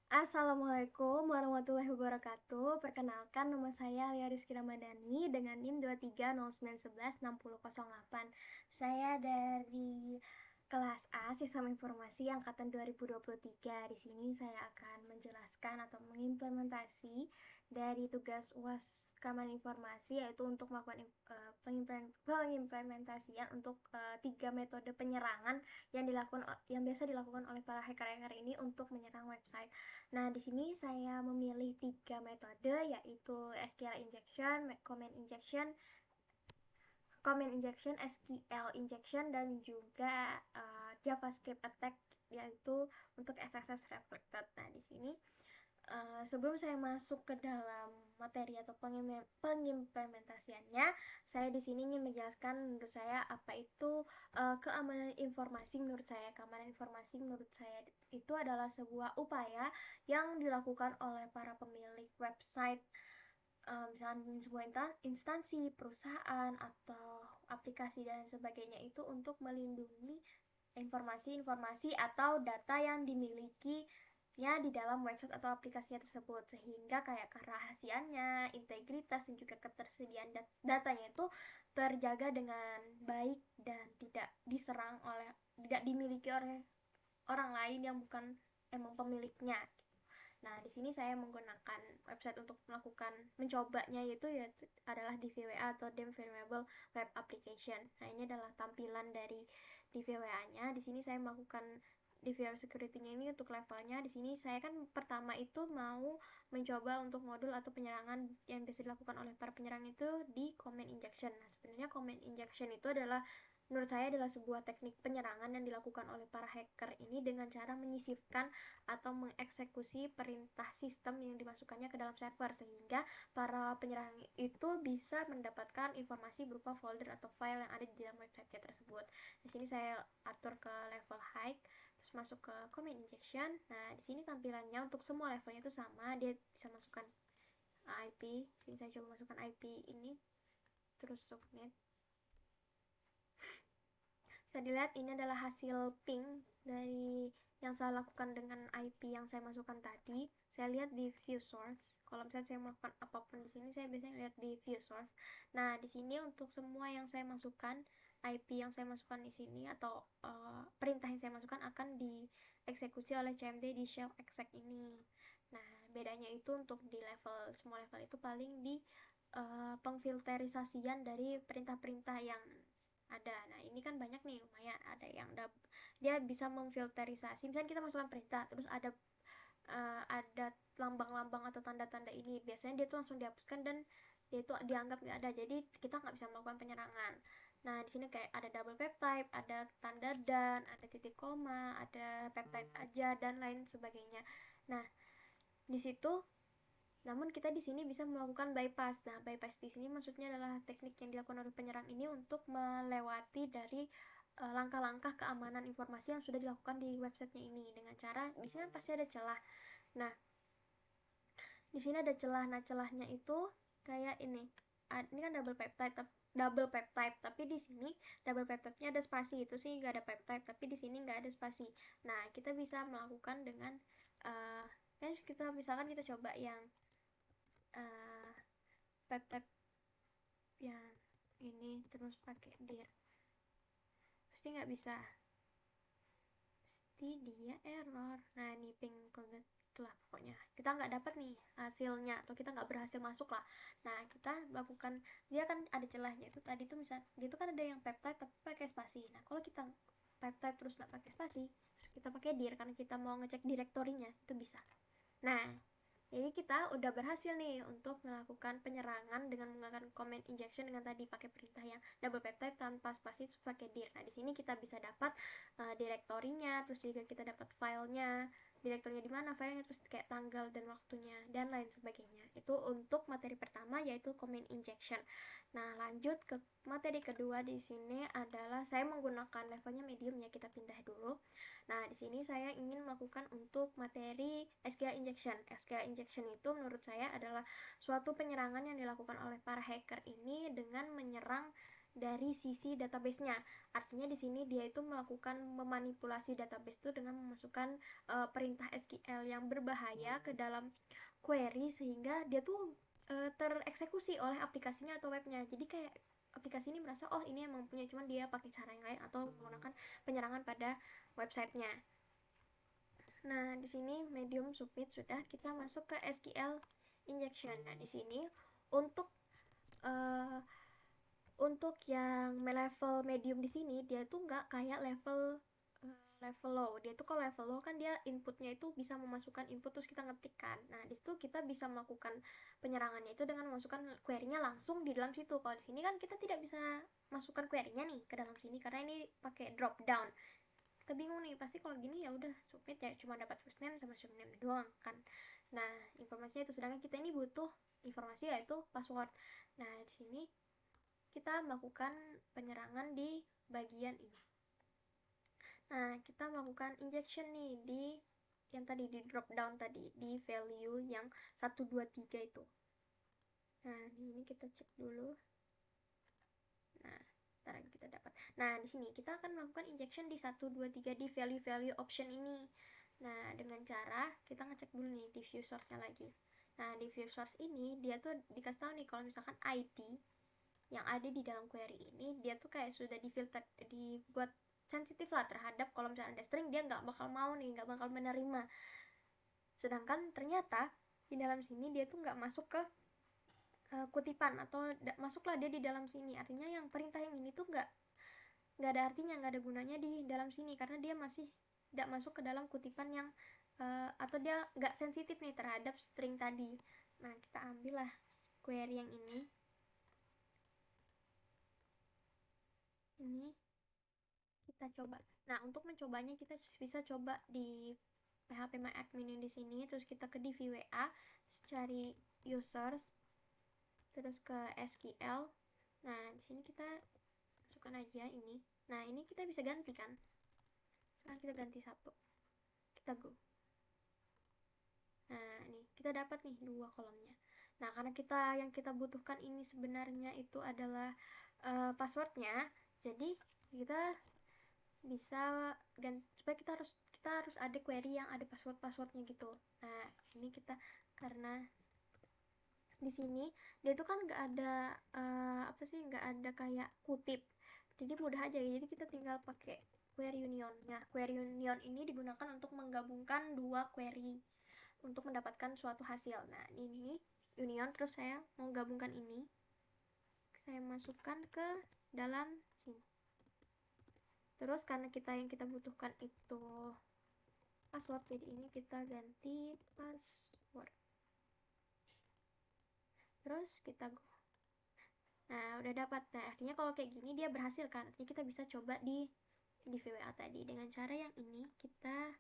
Assalamualaikum warahmatullahi wabarakatuh. Perkenalkan, nama saya Lia Rizky Ramadhani dengan NIM 2309116008. Saya dari kelas A Sistem Informasi angkatan 2023. Di sini saya akan menjelaskan atau mengimplementasi dari tugas UAS Keamanan Informasi, yaitu untuk melakukan pengimplementasian untuk tiga metode penyerangan yang biasa dilakukan oleh para hacker-hacker ini untuk menyerang website. Nah, di sini saya memilih tiga metode, yaitu SQL injection, comment injection, SQL injection, dan juga JavaScript attack, yaitu untuk SSS reflected. Nah, di sini sebelum saya masuk ke dalam materi atau pengimplementasiannya, saya di sini ingin menjelaskan menurut saya apa itu keamanan informasi. Keamanan informasi menurut saya itu adalah sebuah upaya yang dilakukan oleh para pemilik website, misalnya sebuah instansi, perusahaan, atau aplikasi dan sebagainya, itu untuk melindungi informasi-informasi atau data yang dimiliki di dalam website atau aplikasinya tersebut, sehingga kayak kerahasiaannya, integritas, dan juga ketersediaan datanya itu terjaga dengan baik dan tidak dimiliki oleh orang lain yang bukan emang pemiliknya. Nah, di sini saya menggunakan website untuk mencobanya, yaitu adalah DVWA atau Configurable Web Application. Nah, ini adalah tampilan dari DVWA-nya. Di sini saya melakukan DVR security-nya ini untuk levelnya. Di sini saya kan pertama itu mau mencoba untuk modul atau penyerangan yang bisa dilakukan oleh para penyerang itu di comment injection. Nah, sebenarnya comment injection itu adalah, menurut saya, adalah sebuah teknik penyerangan yang dilakukan oleh para hacker ini dengan cara menyisipkan atau mengeksekusi perintah sistem yang dimasukkannya ke dalam server, sehingga para penyerang itu bisa mendapatkan informasi berupa folder atau file yang ada di dalam website tersebut. Di sini saya atur ke level high, terus masuk ke comment injection. Nah, di sini tampilannya untuk semua levelnya itu sama, dia bisa masukkan IP. Sini saya coba masukkan IP ini, terus submit. Bisa dilihat ini adalah hasil ping dari yang saya lakukan dengan IP yang saya masukkan tadi. Saya lihat di view source. Kalau misalnya saya melakukan apapun di sini, saya biasanya lihat di view source. Nah, di sini untuk semua yang saya masukkan, IP yang saya masukkan di sini atau perintah yang saya masukkan akan dieksekusi oleh CMD di shell exec ini. Nah, bedanya itu untuk di semua level itu paling di pengfilterisasian dari perintah-perintah yang ada. Nah, ini kan banyak nih, lumayan ada yang dia bisa memfilterisasi. Misalnya kita masukkan perintah, terus ada lambang-lambang atau tanda-tanda ini, biasanya dia tuh langsung dihapuskan dan dia itu dianggap nggak ada, jadi kita nggak bisa melakukan penyerangan. Nah, di sini kayak ada double peptide, ada tanda dan, ada titik koma, ada peptide aja, dan lain sebagainya. Nah, di situ namun kita di sini bisa melakukan bypass. Nah, bypass di sini maksudnya adalah teknik yang dilakukan oleh penyerang ini untuk melewati dari langkah-langkah keamanan informasi yang sudah dilakukan di websitenya ini dengan cara, di sini pasti ada celah. Nah, di sini ada celah. Nah, celahnya itu kayak ini. Ini kan double peptide, tapi di sini double peptide-nya ada spasi. Itu sih nggak ada peptide, tapi di sini nggak ada spasi. Nah, kita bisa melakukan dengan kita misalkan kita coba yang uh, peptide yang ini terus pakai dir, pasti nggak bisa, pasti dia error. Nah, ini ping konten lah, pokoknya kita nggak dapat nih hasilnya, atau kita nggak berhasil masuk lah. Nah, kita lakukan, dia kan ada celahnya itu tadi tuh, misal dia tuh kan ada yang peptide tapi pakai spasi. Nah, kalau kita peptide terus nggak pakai spasi, terus kita pakai dir karena kita mau ngecek direktorinya, itu bisa. Nah, jadi kita udah berhasil nih untuk melakukan penyerangan dengan menggunakan comment injection dengan tadi pakai perintah yang double peptide tanpa spasi, terus pakai dir. Nah, di sini kita bisa dapat direktorinya, terus juga kita dapat filenya, direktorinya di mana, filenya, terus kayak tanggal dan waktunya dan lain sebagainya. Itu untuk materi pertama, yaitu comment injection. Nah, lanjut ke materi kedua. Di sini adalah saya menggunakan levelnya medium ya, kita pindah dulu. Nah, di sini saya ingin melakukan untuk materi SQL injection. SQL injection itu menurut saya adalah suatu penyerangan yang dilakukan oleh para hacker ini dengan menyerang dari sisi database-nya. Artinya di sini dia itu melakukan memanipulasi database itu dengan memasukkan perintah SQL yang berbahaya ke dalam query sehingga dia tuh tereksekusi oleh aplikasinya atau webnya. Jadi kayak aplikasi ini merasa oh ini emang punya, cuman dia pakai cara yang lain atau menggunakan penyerangan pada websitenya. Nah, di sini medium submit sudah, kita masuk ke SQL injection. Nah, di sini untuk uh, untuk yang level medium di sini dia tuh nggak kayak level low. Dia tuh kalau level low kan dia inputnya itu bisa memasukkan input terus kita ngetik kan. Nah, di situ kita bisa melakukan penyerangannya itu dengan memasukkan query-nya langsung di dalam situ. Kalau di sini kan kita tidak bisa masukkan query-nya nih ke dalam sini karena ini pakai drop down. Kita bingung nih, pasti kalau gini ya udah submit ya cuma dapat first name sama surname doang kan. Nah, informasinya itu, sedangkan kita ini butuh informasi yaitu password. Nah, di sini kita melakukan penyerangan di bagian ini. Nah, kita melakukan injection nih di yang tadi, di drop down tadi, di value yang 123 itu. Nah, ini kita cek dulu. Nah, ntar lagi kita dapat. Nah, di sini kita akan melakukan injection di 123 di value-value option ini. Nah, dengan cara kita ngecek dulu nih di view source-nya lagi. Nah, di view source ini dia tuh dikasih tahu nih kalau misalkan ID yang ada di dalam query ini dia tuh kayak sudah difilter, dibuat sensitif lah terhadap kalau misalnya ada string, dia nggak bakal mau nih, nggak bakal menerima. Sedangkan ternyata di dalam sini dia tuh nggak masuk ke kutipan atau masuklah dia di dalam sini. Artinya yang perintah yang ini tuh nggak ada artinya, nggak ada gunanya di dalam sini karena dia masih tidak masuk ke dalam kutipan yang atau dia nggak sensitif nih terhadap string tadi. Nah, kita ambillah query yang ini kita coba. Nah, untuk mencobanya kita bisa coba di PHP My Admin yang di sini, terus kita ke div WA, cari users, terus ke SQL. Nah, di sini kita masukkan aja ini. Nah, ini kita bisa ganti kan. Sekarang kita ganti satu. Kita go. Nah, ini kita dapat nih dua kolomnya. Nah, karena yang kita butuhkan ini sebenarnya itu adalah passwordnya, jadi kita bisa ganti supaya kita harus ada query yang ada passwordnya gitu. Nah, ini kita karena di sini dia itu kan nggak ada nggak ada kayak kutip, jadi mudah aja, jadi kita tinggal pakai query union. Nah, query union ini digunakan untuk menggabungkan dua query untuk mendapatkan suatu hasil. Nah, ini union, terus saya mau gabungkan ini, saya masukkan ke dalam sini. Terus karena yang kita butuhkan itu password, jadi ini kita ganti password. Terus kita go. Nah, udah dapat. Nah, artinya kalau kayak gini dia berhasil kan. Artinya kita bisa coba di VWA tadi dengan cara yang ini, kita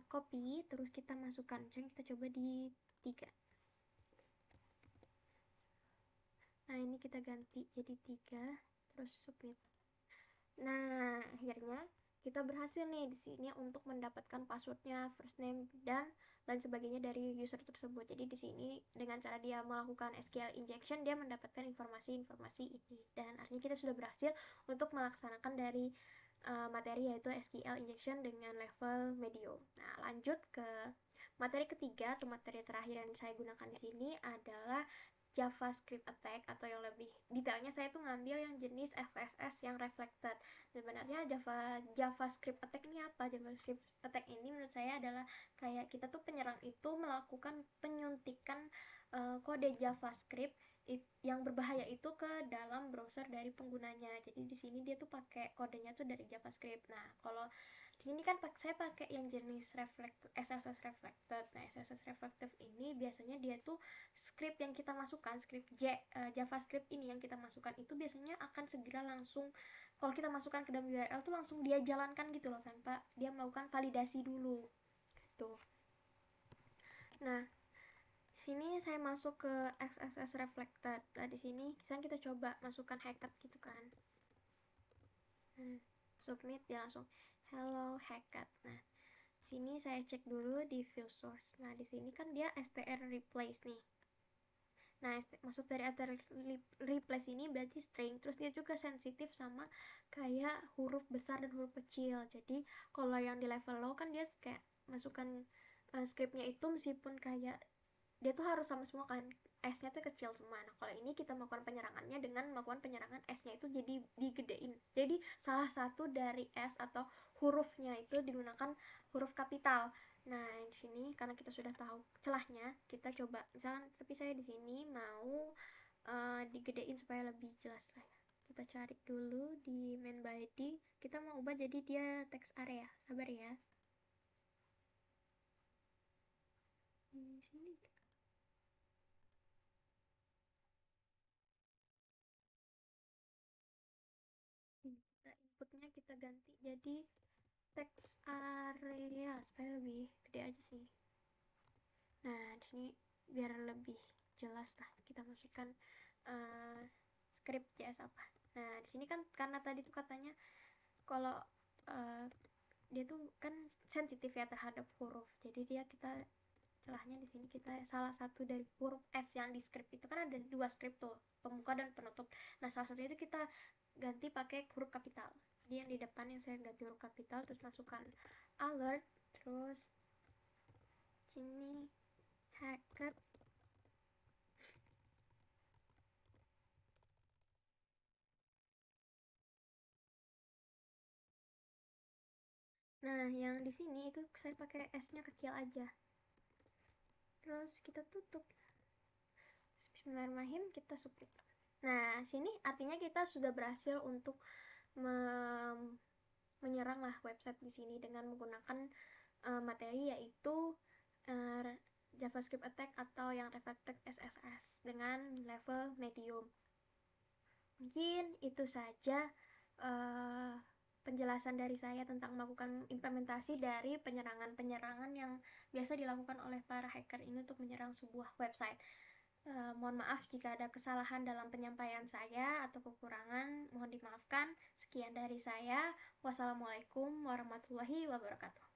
copy terus kita masukkan. Misalnya kita coba di 3. Nah, ini kita ganti jadi 3 terus submit. Nah, akhirnya kita berhasil nih di sini untuk mendapatkan passwordnya, first name, dan lain sebagainya dari user tersebut. Jadi di sini dengan cara dia melakukan SQL injection, dia mendapatkan informasi-informasi ini. Dan artinya kita sudah berhasil untuk melaksanakan dari materi yaitu SQL injection dengan level medium. Nah, lanjut ke materi ketiga atau materi terakhir yang saya gunakan di sini adalah JavaScript attack, atau yang lebih detailnya saya tuh ngambil yang jenis XSS yang reflected. Sebenarnya JavaScript attack ini apa? JavaScript attack ini menurut saya adalah kayak kita tuh penyerang itu melakukan penyuntikan kode JavaScript yang berbahaya itu ke dalam browser dari penggunanya. Jadi di sini dia tuh pakai kodenya tuh dari JavaScript. Nah, kalau di sini kan saya pakai yang jenis SSS reflected. Nah, SSS reflected ini biasanya dia tuh script yang kita masukkan, JavaScript ini yang kita masukkan itu biasanya akan segera langsung, kalau kita masukkan ke dalam URL tuh langsung dia jalankan gitu loh tanpa dia melakukan validasi dulu. Tuh. Nah, sini saya masuk ke XSS reflected. Nah, di sini sekarang kita coba masukkan hacked gitu kan. Submit, dia langsung hello hacked. Nah, sini saya cek dulu di view source. Nah, di sini kan dia str replace nih. Nah, masuk dari other replace ini berarti string. Terus dia juga sensitif sama kayak huruf besar dan huruf kecil. Jadi kalau yang di level low kan dia kayak masukkan scriptnya itu meskipun kayak dia tuh harus sama semua kan, S-nya tuh kecil semua. Nah kalau ini kita melakukan penyerangannya dengan melakukan penyerangan S-nya itu jadi digedein. Jadi salah satu dari S atau hurufnya itu digunakan huruf kapital. Nah di sini karena kita sudah tahu celahnya, kita coba misalkan, tapi saya di sini mau digedein supaya lebih jelas lah ya. Kita cari dulu di main body, kita mau ubah jadi dia text area. Sabar ya. Di sini kita inputnya kita ganti jadi text area supaya lebih gede aja sih. Nah di sini biar lebih jelas lah kita masukkan uh, script JS apa. Nah di sini kan karena tadi tuh katanya kalau uh, dia tuh kan sensitif ya terhadap huruf, jadi dia kita celahnya di sini kita salah satu dari huruf S yang di script itu kan ada dua script tuh, pembuka dan penutup. Nah salah satunya itu kita ganti pakai huruf kapital. Jadi yang di depan yang saya ganti huruf kapital, terus masukkan alert, terus sini hacker. Nah yang di sini itu saya pakai S-nya kecil aja, terus kita tutup. Bismillahirrahmanirrahim, kita submit. Nah sini artinya kita sudah berhasil untuk menyerang lah website di sini dengan menggunakan materi yaitu uh, JavaScript attack atau yang reflected SSS dengan level medium. Mungkin itu saja uh, penjelasan dari saya tentang melakukan implementasi dari penyerangan-penyerangan yang biasa dilakukan oleh para hacker ini untuk menyerang sebuah website. Mohon maaf jika ada kesalahan dalam penyampaian saya atau kekurangan, mohon dimaafkan. Sekian dari saya. Wassalamualaikum warahmatullahi wabarakatuh.